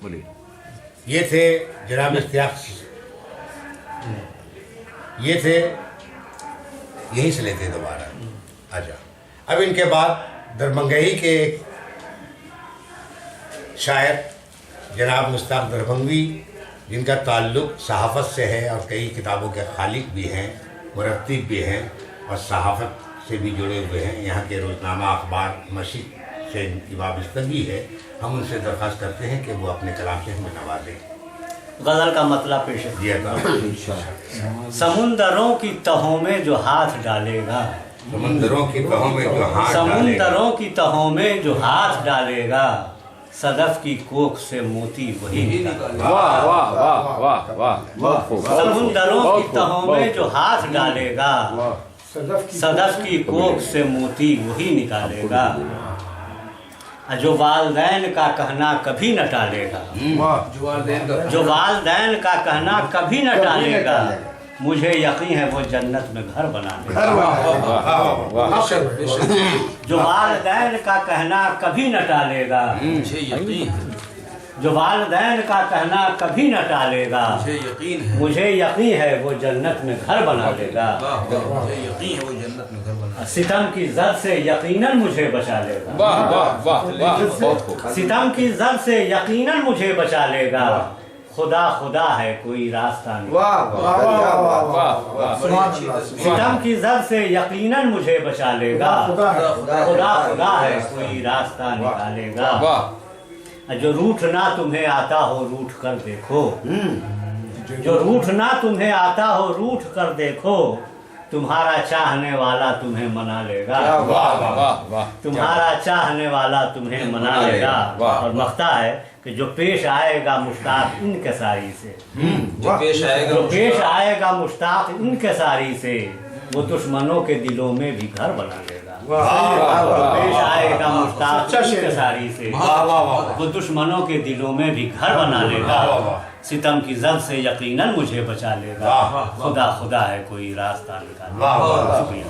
بولیے. یہ تھے جناب اشتیاق، یہ تھے، یہیں سے لیتے دوبارہ. اچھا، اب ان کے بعد دربھنگئی کے ایک شاعر جناب مشتاق دربھنگوی، جن کا تعلق صحافت سے ہے اور کئی کتابوں کے خالق بھی ہیں، مرتب بھی ہیں اور صحافت سے بھی جڑے ہوئے ہیں. یہاں کے روزنامہ اخبار مشرق سے ان کی وابستگی ہے. ہم ان سے درخواست کرتے ہیں کہ وہ اپنے کلام سے ہمیں نوازیں. غزل کا مطلب پیش ہے. جی سمندروں کی تہوں میں جو ہاتھ ڈالے گا، سمندروں کی تہوں میں جو ہاتھ ڈالے گا، سمندروں کی تہوں میں جو ہاتھ ڈالے گا، صدف کی کوکھ سے موتی وہی نکالے گا. واہ واہ واہ واہ واہ، بہت خوب. سمندروں کی تہوں میں جو ہاتھ ڈالے گا، صدف کی کوکھ سے موتی وہی نکالے گا. جو والدین کا کہنا کبھی نہ ٹالے گا، جو والدین کا کہنا کبھی نہ ٹالے گا، مجھے یقین ہے وہ جنت میں گھر بنا دے گا. جو والدین کا کہنا کبھی نہ ٹالے گا، جو والدین کا کہنا کبھی نہ ٹالے گا، مجھے یقین ہے وہ جنت میں گھر بنا دے گا. ستم کی زد سے یقیناً مجھے بچا لے گا. واہ واہ واہ واہ، بہت خوب. ستم کی زد سے یقیناً مجھے بچا لے گا. خدا خدا ہے کوئی راستہ نہیں. ستم کی زد سے یقیناً مجھے بچا لے گا. خدا خدا ہے کوئی راستہ نکالے گا. جو روٹھنا تمہیں آتا ہو روٹھ کر دیکھو، جو روٹھنا تمہیں آتا ہو روٹھ کر دیکھو، تمہارا چاہنے والا تمہیں منا لے گا. تمہارا چاہنے والا تمہیں منا لے گا. اور مختا ہے کہ جو پیش آئے گا مشتاق ان کے ساری سے، جو پیش آئے گا مشتاق ان کے ساری سے، وہ دشمنوں کے دلوں میں بھی گھر بنا لے گا. پیش آئے گا مشتاق ان کے ساری سے، وہ دشمنوں کے دلوں میں بھی گھر بنا لے گا. ستم کی زد سے یقیناً مجھے بچا لے گا. خدا خدا ہے کوئی راستہ نکالے گا. شکریہ.